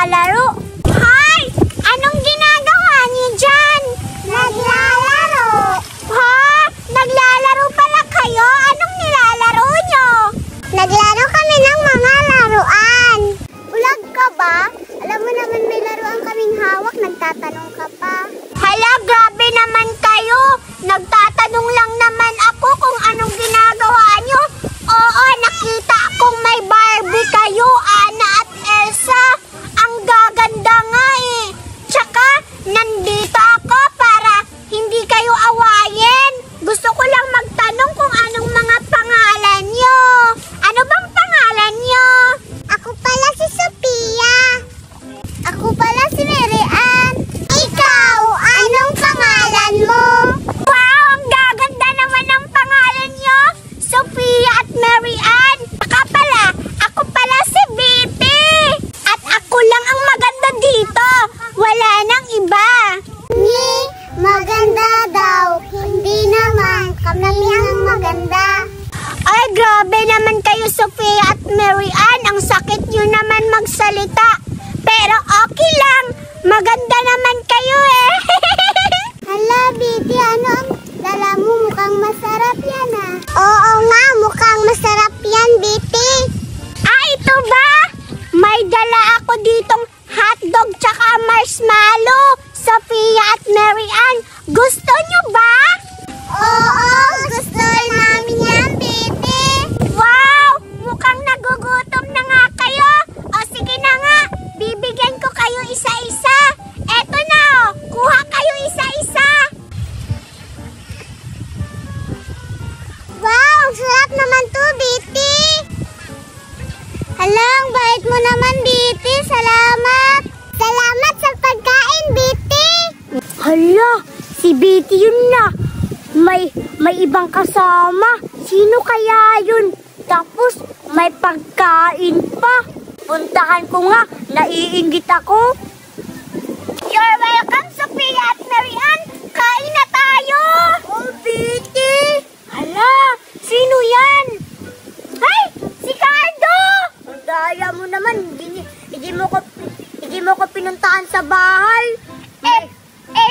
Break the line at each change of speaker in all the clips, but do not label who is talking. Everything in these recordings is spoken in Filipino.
naglalaro. Hoy! Anong ginagawa niyo dyan? Naglalaro. Ha? Naglalaro pala kayo? Anong nilalaro nyo? Naglaro kami ng mga laruan. Bulag ka ba? Alam mo naman may laruan kaming hawak, nagtatanong ka pa. Hala, grabe naman kayo. Nagtatanong lang naman ako kung anong ginagawa nyo. Oo, nakita akong may Barbie kayo, Anna at Elsa. Ang gaganda nga eh. Tsaka, nandito ako para hindi kayo awayin. Gusto ko lang magtanong kung anong mga pangalan nyo. Ano bang pangalan nyo? Ako pala si Sophia. Ako pala si Mary Ann. Ikaw, anong pangalan mo? Wow, ang gaganda naman ng pangalan nyo. Sophia at Mary Ann. Saka pala, ako pala si Bibi. At ako lang ang maganda dito. Wala nang iba. Ni, maganda daw. Hindi naman, kami ang maganda. Ay, grabe naman kayo, Sophia at Mary Ann. Ang sakit nyo naman magsalita. Pero okay lang. Maganda naman kayo eh. Hala, Biti, ano ang dala mo? Mukhang masarap yan ah. Oo nga, mukhang masarap yan, Biti. Ah, ito ba? May dala ako ditong hotdog tsaka marshmallow. Sophia at Mary Ann, gusto nyo ba? Oo, gusto namin yan, Biti. Wow, mukhang nagugutom na nga kayo. O sige na nga, bibigyan ko kayo isa-isa. Eto na oh, kuha kayo isa-isa. Wow, sarap naman to, Biti. Alang, bait mo naman, Biti. Salamat. Salamat sa pagkain, Biti. Hala, si Biti yun na. May ibang kasama. Sino kaya yun? Tapos may pagkain pa. Puntahan ko nga, naiinggit ako. You're welcome, Sophia at Mary Ann. Kain na tayo. Oh, Biti. Hala, sino yan? Ay, si Cardo. Ang daya mo naman. Hindi mo ko pinuntahan sa bahay.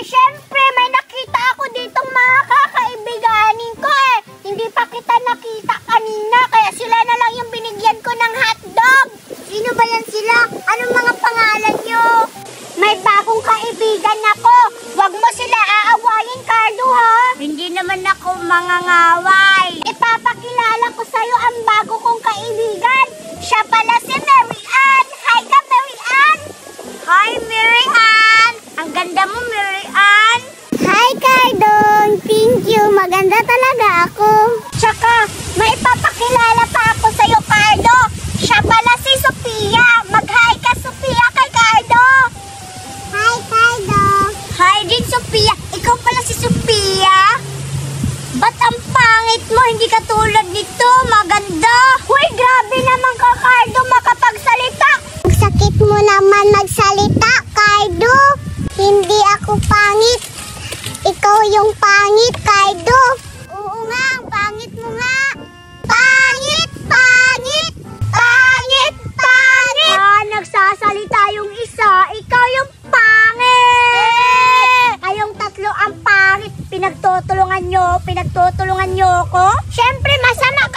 Syempre, may nakita ako ditong mga kakaibiganin ko eh. Hindi pa kita nakita kanina, kaya sila na lang yung binigyan ko ng hotdog. Sino ba yan sila? Anong mga pangalan nyo? May bagong kaibigan ako. Huwag mo sila aawayin, Cardo, ha? Hindi naman ako mangangaway. Ipapakilala ko sa'yo ang bago kong kaibigan. Siya pala si Mary Ann. Hi ka, Mary Ann. Hi, Mary Ann. Ang ganda mo, Mary Ann. Hi, Cardong. Thank you. Maganda talaga ako. Tsaka, may ipapakilala pa ako sa'yo, Cardo. Siya pala si Sophia. Mag-hi ka, Sophia, kay Cardo. Hi, Cardo. Hi din, Sophia. Ikaw pala si Sophia. Ba't ang pangit mo? Hindi ka tulad nito. Maganda. Uy, grabe naman ka, Cardo, makapagsalita. Ang sakit mo naman magsalita, Cardo. Hindi ako pangit. Ikaw yung pangit, Cardo. Oo nga, ang pangit mo nga. Pangit, pangit, pangit, pangit. Ah, nagsasalita yung isa. Ikaw yung pangit. Kayong tatlo ang pangit. Pinagtutulungan nyo ko. Siyempre, masama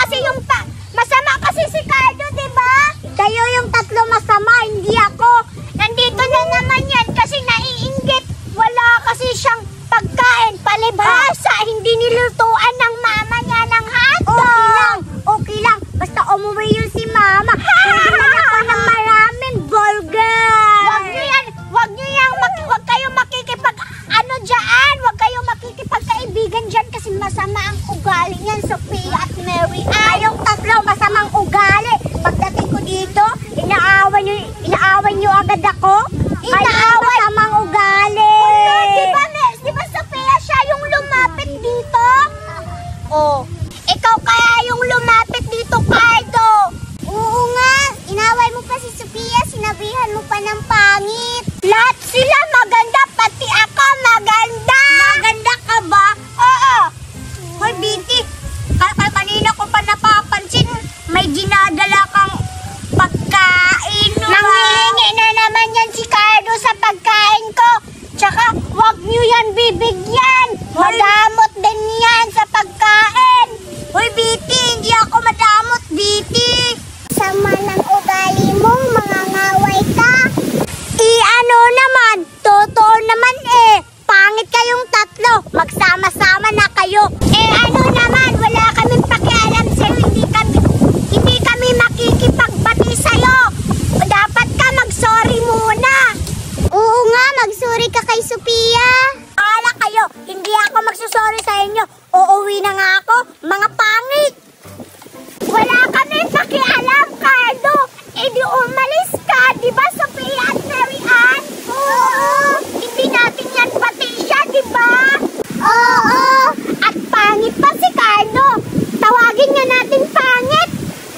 kasi si Cardo, diba? Kayo yung tatlo masama, hindi ako. Nandito na naman yan kasi naiinggit. Wala kasi siyang pagkain, palibhasa. Hindi nilutuan ng mama niya ng hotdog. Okay lang. Basta umuwi yun si mama. Bibigyan ako ng maraming burger. Wag kayong makikipagkaibigan dyan kasi masama ang ugali niyan, Sophia at Mary. Kayong tatlo, masamang ugali. Pagdating ko dito, inaaway nyo agad ako. Masamang ugali. Diba, Sophia, siya yung lumapit dito? Oh. Ikaw kaya yung lumapit dito, Cardo? Oo nga. Inaway mo pa si Sophia, sinabihan mo pa ng pangit. Lahat sila maganda, pati ako maganda. Maganda ka ba? Oo. Hoy, Biti, kanina ko pa napapansin, may pagkain nyo. Uuwi na nga ako, mga pangit. Wala kami pakialam, Cardo. Eh di umalis ka, di ba, Sophia at Marian? Oo, hindi natin yan pati siya, di ba? Oo, at pangit pa si Cardo. Tawagin nga natin pangit.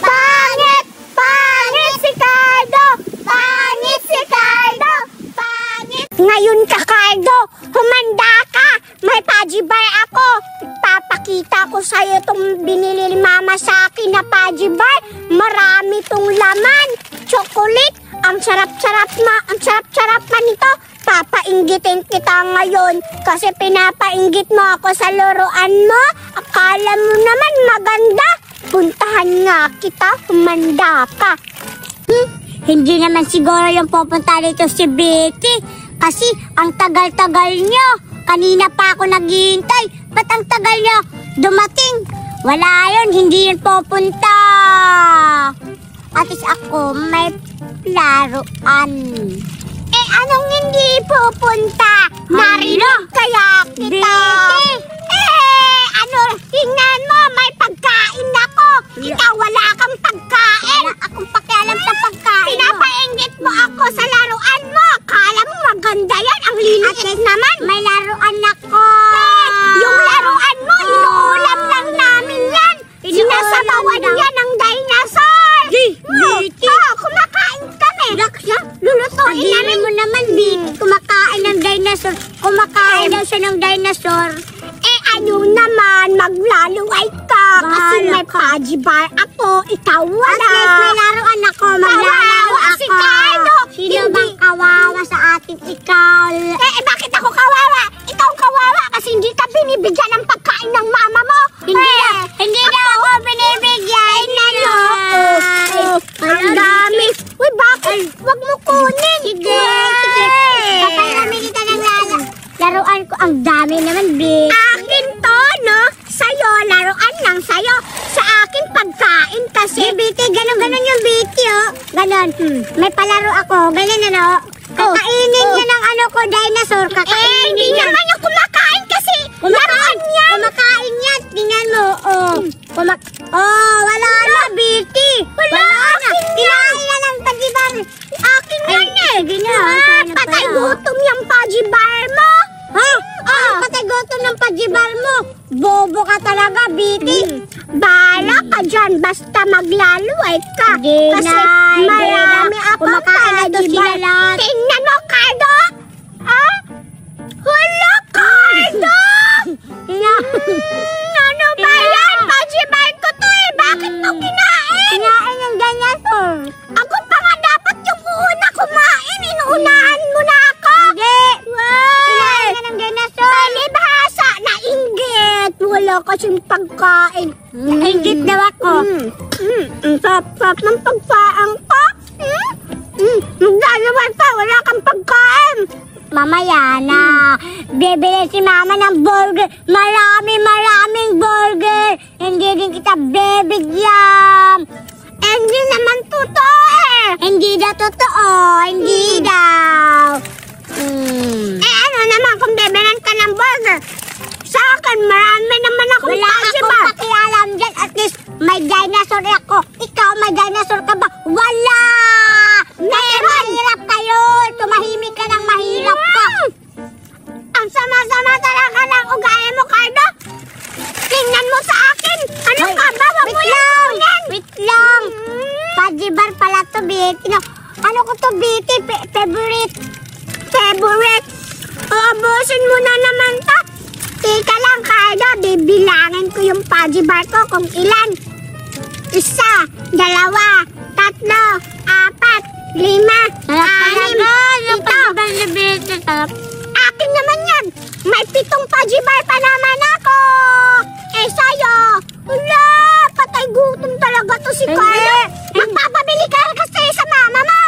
Pangit! Pangit si Cardo! Pangit si Cardo! Pangit! Ngayon ka, Cardo, humanda ka. May Paji Bar ako. Papakita ko sa'yo itong binili ni Mama sa akin na Paji Bar. Marami tong laman. Chocolate. Ang sarap-sarap man nito. Papainggitin kita ngayon kasi pinapainggit mo ako sa laruan mo. Akala mo naman maganda. Puntahan nga kita, humanda ka. Hindi naman siguro yung pupunta dito si Betty kasi ang tagal-tagal nyo. Kanina pa ako naghihintay. Ba't ang tagal nyo dumating? Wala yun, hindi yun pupunta. At least ako may laruan. Eh, anong hindi pupunta? Narinig kaya kita. Tingnan mo, may pagkain ako. Ikaw, wala kang pagkain. Wala akong pakialam sa pagkain. Pinapainggit mo ako sa laruan mo. Kala mo maganda yan. Ang liliit naman. May laruan ako. Yung laruan mo, inuulam lang namin yan. Sinasabawan yan ng dinosaur. Kumakain kami. Lulutuin namin mo naman, Betty. Kumakain ng dinosaur. Kumakain daw siya ng dinosaur. Ano naman, maglaluay ka. Kasi may Paji Bar ako, ikaw wala. At least may laruan ako, maglalawa ako. Si Cardo. Sino bang kawawa sa ating ikaw? Bakit ako kawawa? Ikaw kawawa kasi hindi ka binibigyan ng pagkain ng mama mo. Hindi daw ako binibigyan. Ang dami. Uy, bakit? Huwag mo kunin. Sige. Papayami kita ng laruan ko. Ang dami naman, Betty. Akin to, no? Sa'yo, laruan lang sa'yo. Sa akin, pagkain kasi. Betty, ganon yung Betty, oh. Ganon. May palaro ako. Ganon, ano? Kakainin niya ng ano ko, dinosaur. Kakainin hindi naman yung kumakain kasi. Laruan yan. Kumakain yan. Tingnan mo, oh. Wala na, Betty. Wala na. Kinain na ng Paji Bar. Akin yan eh. Patay gutom yung Paji Bar mo. Patay gutom ng Paji Bar mo. Bobo ka talaga, Betty. Bahala ka dyan, basta maglaluay ka. Kasi marami akong Paji Bar. Tingnan mo, Cardo. Hala, Cardo. Ano ba yan? Paji Bar ko to eh. Bakit mo kinain? Kinain ng dinosaur. Ako pa nga dapat yung una kumain. Inuunahan mo na ako. Hindi. Kinain ka ng dinosaur. Palibhasa, nainggit. Wala kasing pagkain. Nainggit daw ako. Ang sarap ng pagkain ko. Maglalaway pa, wala kang pagkain. Mamaya na. Bibili si Mama ng burger. Maraming burger. Hindi din kita bibigyan. Hindi naman totoo eh. Hindi daw totoo. Hindi daw. Ano naman kung bibilan ka ng burger? Sa akin, marami naman akong Paji Bar. Wala akong pakialam dyan. At least, may dinosaur ako. Ikaw, may dinosaur ka ba? Wala! Meron! Mahirap kayo. Tumahimik ka ng mahirap ka. Ang sama-sama talaga ng ugali mo, Cardo. Tingnan mo sa akin. Ano ka ba? Wag mo lang. Wait lang. Paji Bar pala to, Betty. Ano ko to, Betty? Favorite. Ubusin mo na naman to. Tika lang, Cardo. Bibilangin ko yung Paji Bar ko kung ilan. 1, 2, 3, 4, 5, 6, 7, 8, 9, 10. Akin naman yan. May 7 Paji Bar pa naman ako. Sa'yo. Wala. Patay gutom talaga to si Cardo. Magpapabili ka kasi sa mama mo.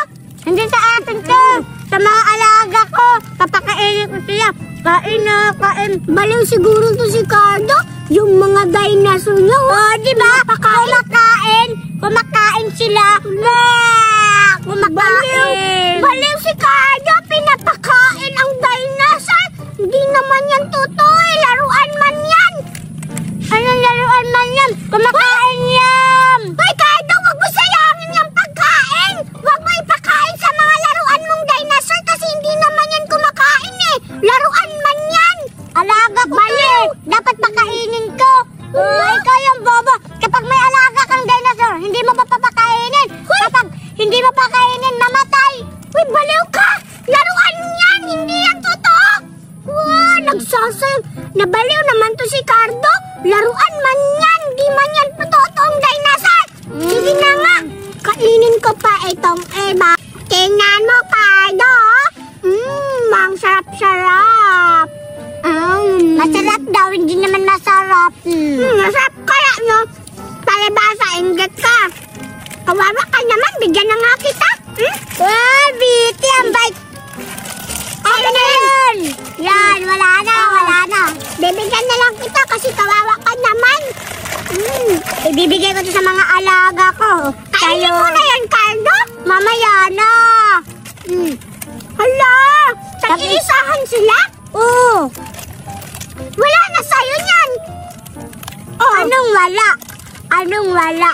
Hindi sa atin to. Sa mga alaga ko. Papakainin ko sila. Kain na, kain. Baliw siguro to si Cardo. Yung mga dinosaur niya. Diba? Kumakain sila. Kumakain. Baliw si Cardo. Pinapakain ang dinosaur. Hindi naman yan totoo. Laruan man yan. alaga ko. Mali! Dapat pakainin ko. Ikaw yung bobo. Kapag may alaga kang dinosaur, hindi mo pa papakainin. Kapag hindi mo pakainin, mamatay. Uy, baliw ka! Laruan yan! Hindi yan totoo! Wow, nagsasayang. Nabaliw naman to si Cardo. Laruan man yan. Di man yan totoong dinosaur. Sige na nga. Kainin ko pa itong iba. Tingnan mo, Cardo. Ang sarap-sarap. Masarap daw, hindi naman masarap. Masarap kaya, no? Palibasa, inggit ka. Kawawa ka naman, bigyan na nga kita. Wow, Biti, ang bait. Ano na yun? Yan, wala na. Bibigyan na lang kita kasi kawawa ka naman. Ibibigay ko to sa mga alaga ko. Kainin mo na yan, Cardo. Mamaya na. Hala, tag-iisahan sila? Oo. Wala na sa'yo yan. Oh. Anong wala?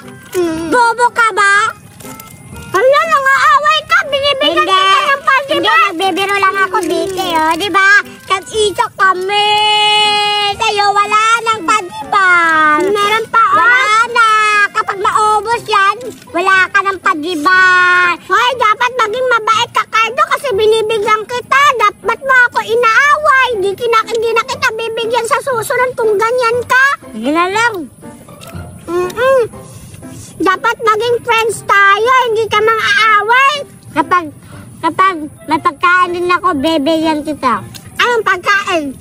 Bobo ka ba? Hala, nangaaway ka. Binibigyan kita ng pagdiba. Hindi, nagbibiro lang ako, Biti. Oh. Diba? Tag-isa kami. Sa'yo, wala nang pagdiban. Meron pa, oh. Wala na. Kapag maubos yan, wala ka ng pagdiban. Hoy, dapat maging mabait ka, Cardo, kasi binibigyan kita. Dapat mo ako inaaway. Hindi na kita bibigyan sa susunod kung ganyan ka. Sige na lang. Dapat maging friends tayo, hindi ka mang aaway. Kapag may pagkain din ako, bibigyan kita. Anong pagkain?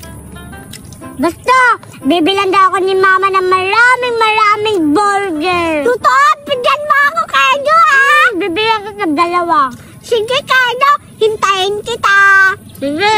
Basta, bibilan daw ako ni Mama ng maraming burger. Totoo, bigyan mo ako, Cardo, ah. Bibilan kita 2. Sige, Cardo, hintayin kita. Sige.